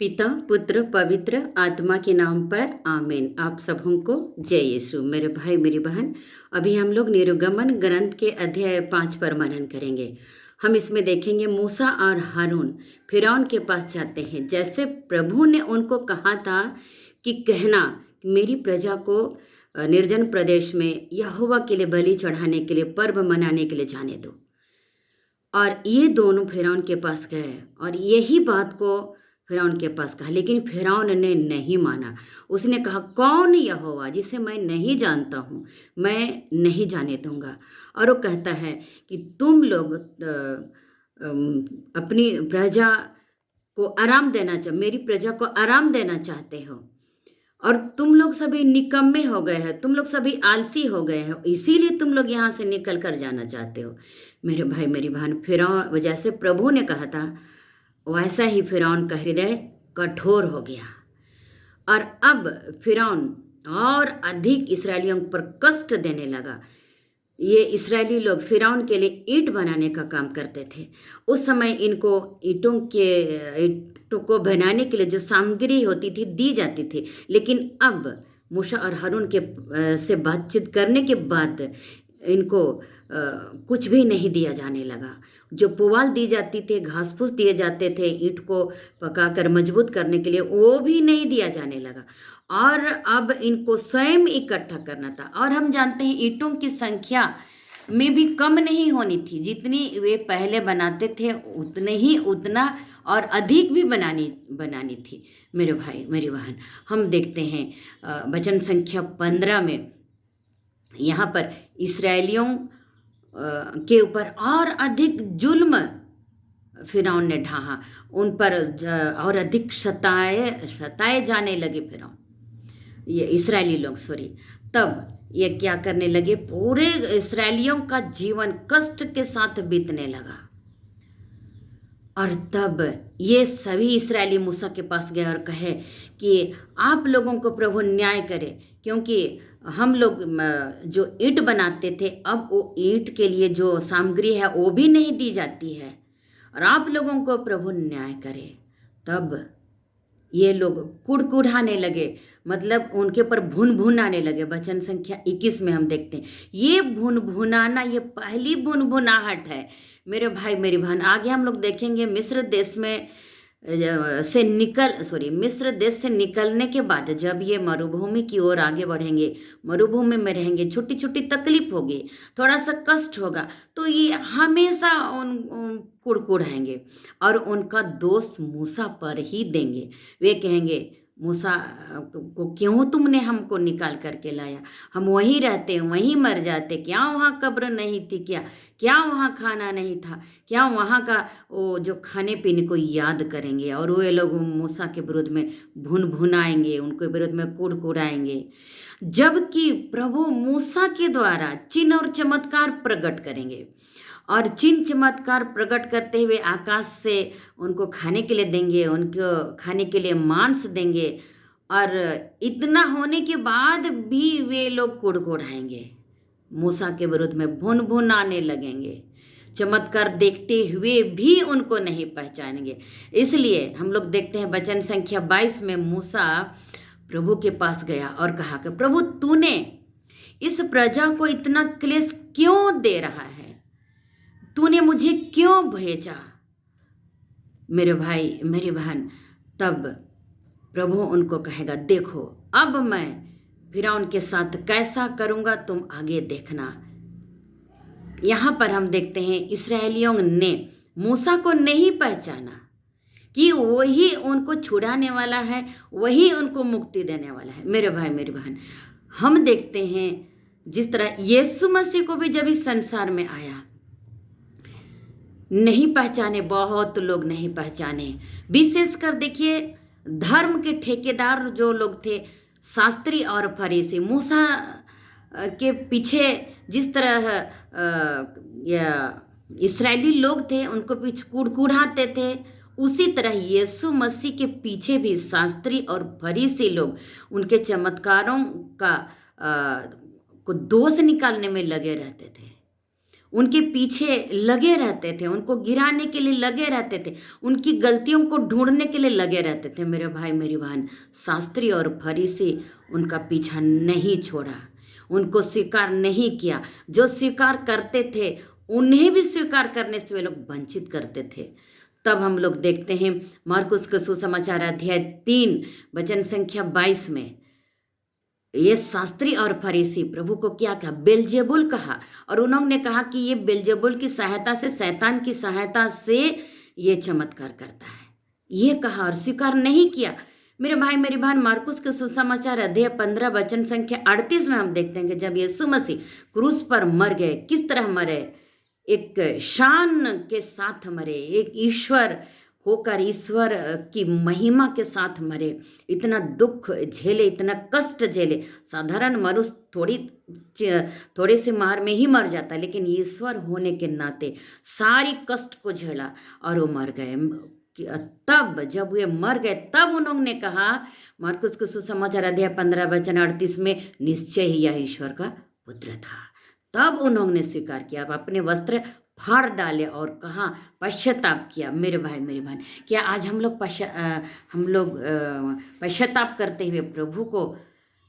पिता पुत्र पवित्र आत्मा के नाम पर आमीन। आप सबों को जय यीशु। मेरे भाई मेरी बहन, अभी हम लोग निर्गमन ग्रंथ के अध्याय 5 पर मनन करेंगे। हम इसमें देखेंगे मूसा और हारून फिरौन के पास जाते हैं। जैसे प्रभु ने उनको कहा था कि कहना मेरी प्रजा को निर्जन प्रदेश में यहोवा के लिए बलि चढ़ाने के लिए, पर्व मनाने के लिए जाने दो। और ये दोनों फिरौन के पास गए और यही बात को फिरौन के पास कहा, लेकिन फिरौन ने नहीं माना। उसने कहा, कौन यहोवा जिसे मैं नहीं जानता हूँ, मैं नहीं जाने दूंगा। और वो कहता है कि तुम लोग अपनी प्रजा को आराम देना मेरी प्रजा को आराम देना चाहते हो, और तुम लोग सभी निकम्मे हो गए हैं, तुम लोग सभी आलसी हो गए हो, इसीलिए तुम लोग यहाँ से निकल कर जाना चाहते हो। मेरे भाई मेरी बहन, फिरौन जैसे प्रभु ने कहा था वैसा ही फिरौन का हृदय कठोर हो गया। और अब फिरौन और अधिक इसराइलियों पर कष्ट देने लगा। ये इसराइली लोग फिरौन के लिए ईंट बनाने का काम करते थे। उस समय इनको ईंटों को बनाने के लिए जो सामग्री होती थी दी जाती थी, लेकिन अब मूसा और हारून के से बातचीत करने के बाद इनको कुछ भी नहीं दिया जाने लगा। जो पुआल दी जाती थी, घास फूस दिए जाते थे ईंट को पकाकर मजबूत करने के लिए, वो भी नहीं दिया जाने लगा। और अब इनको स्वयं इकट्ठा करना था। और हम जानते हैं ईंटों की संख्या में भी कम नहीं होनी थी, जितनी वे पहले बनाते थे उतना और अधिक भी बनानी थी। मेरे भाई मेरी बहन, हम देखते हैं वचन संख्या 15 में यहाँ पर इसराइलियों के ऊपर और अधिक जुल्म फिरौन ने ढाहा, उन पर और अधिक सताए जाने लगे फिरौन, ये इसराइली लोग तब ये क्या करने लगे, पूरे इसराइलियों का जीवन कष्ट के साथ बीतने लगा। और तब ये सभी इसराइली मूसा के पास गए और कहे कि आप लोगों को प्रभु न्याय करे, क्योंकि हम लोग जो ईंट बनाते थे, अब वो ईंट के लिए जो सामग्री है वो भी नहीं दी जाती है, और आप लोगों को प्रभु न्याय करे। तब ये लोग कुड़कुड़ाने लगे, मतलब उनके ऊपर भुन भुन आने लगे। वचन संख्या 21 में हम देखते हैं ये भुन भुनाना, ये पहली भुन भुनाहट है। मेरे भाई मेरी बहन, आगे हम लोग देखेंगे मिस्र देश से निकलने के बाद जब ये मरुभूमि की ओर आगे बढ़ेंगे, मरुभूमि में रहेंगे, छोटी छोटी तकलीफ होगी, थोड़ा सा कष्ट होगा, तो ये हमेशा उन कुड़कुड़ाएंगे और उनका दोष मूसा पर ही देंगे। वे कहेंगे, मूसा को क्यों तुमने हमको निकाल करके लाया, हम वहीं रहते वहीं मर जाते, क्या वहाँ कब्र नहीं थी, क्या वहाँ खाना नहीं था, क्या वहाँ का वो जो खाने पीने को याद करेंगे। और वे लोग मूसा के विरुद्ध में भुनाएंगे, उनके विरुद्ध में कुड़कुड़ाएंगे। जबकि प्रभु मूसा के द्वारा चिन्ह और चमत्कार प्रकट करेंगे, और चिन्ह चमत्कार प्रकट करते हुए आकाश से उनको खाने के लिए देंगे, उनको खाने के लिए मांस देंगे। और इतना होने के बाद भी वे लोग कुड़कुड़ाएंगे, मूसा के विरुद्ध में भुनाने लगेंगे, चमत्कार देखते हुए भी उनको नहीं पहचानेंगे। इसलिए हम लोग देखते हैं वचन संख्या 22 में मूसा प्रभु के पास गया और कहा कि प्रभु, तूने इस प्रजा को इतना क्लेश क्यों दे रहा है, तूने मुझे क्यों भेजा। मेरे भाई मेरी बहन, तब प्रभु उनको कहेगा, देखो अब मैं फिरौन के साथ कैसा करूँगा, तुम आगे देखना। यहाँ पर हम देखते हैं इसराइलियों ने मूसा को नहीं पहचाना कि वही उनको छुड़ाने वाला है, वही उनको मुक्ति देने वाला है। मेरे भाई मेरी बहन, हम देखते हैं जिस तरह यीशु मसीह को भी जब इस संसार में आया, नहीं पहचाने, बहुत लोग नहीं पहचाने। विशेषकर देखिए धर्म के ठेकेदार जो लोग थे, शास्त्री और फरीसी, मूसा के पीछे जिस तरह इसराइली लोग थे उनको पीछे कुड़कुड़ाते थे, उसी तरह यीशु मसीह के पीछे भी शास्त्री और फरीसी लोग उनके चमत्कारों का को दोष निकालने में लगे रहते थे। उनके पीछे लगे रहते थे, उनको गिराने के लिए लगे रहते थे, उनकी गलतियों को ढूंढने के लिए लगे रहते थे। मेरे भाई मेरी बहन, शास्त्री और फरीसी उनका पीछा नहीं छोड़ा, उनको स्वीकार नहीं किया। जो स्वीकार करते थे उन्हें भी स्वीकार करने से वे लोग वंचित करते थे। तब हम लोग देखते हैं मार्कुस का सुसमाचार अध्याय 3 वचन संख्या 22 में ये शास्त्री और फरीसी प्रभु को क्या कहा? बेलजेबुल कहा। और उन्होंने कहा कि ये बेलजेबुल की सहायता से, शैतान की सहायता से ये चमत्कार करता है, ये कहा और स्वीकार नहीं किया। मेरे भाई मेरी बहन, मार्कुस के सुसमाचार अध्याय 15 वचन संख्या 38 में हम देखते हैं कि जब यीशु मसीह क्रूस पर मर गए, किस तरह मरे? एक शान के साथ मरे, एक ईश्वर होकर ईश्वर की महिमा के साथ मरे। इतना दुख झेले, इतना कष्ट झेले। साधारण मनुष्य थोड़े से मार में ही मर जाता, लेकिन ईश्वर होने के नाते सारी कष्ट को झेला और वो मर गए। तब जब वे मर गए तब उन्होंने कहा, मार्कुस के सुसमाचार अध्याय 15 वचन 38 में, निश्चय ही यह ईश्वर का पुत्र था। तब उन्होंने स्वीकार किया, अपने वस्त्र फाड़ डाले और कहा, पश्चाताप किया। मेरे भाई मेरी बहन, क्या आज हम लोग पश्चाताप करते हुए प्रभु को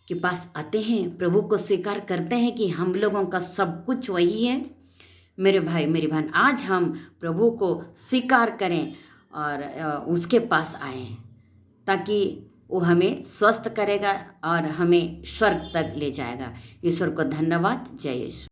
के पास आते हैं? प्रभु को स्वीकार करते हैं कि हम लोगों का सब कुछ वही है? मेरे भाई मेरी बहन, आज हम प्रभु को स्वीकार करें और उसके पास आएं, ताकि वो हमें स्वस्थ करेगा और हमें स्वर्ग तक ले जाएगा। ईश्वर को धन्यवाद। जय यीशु।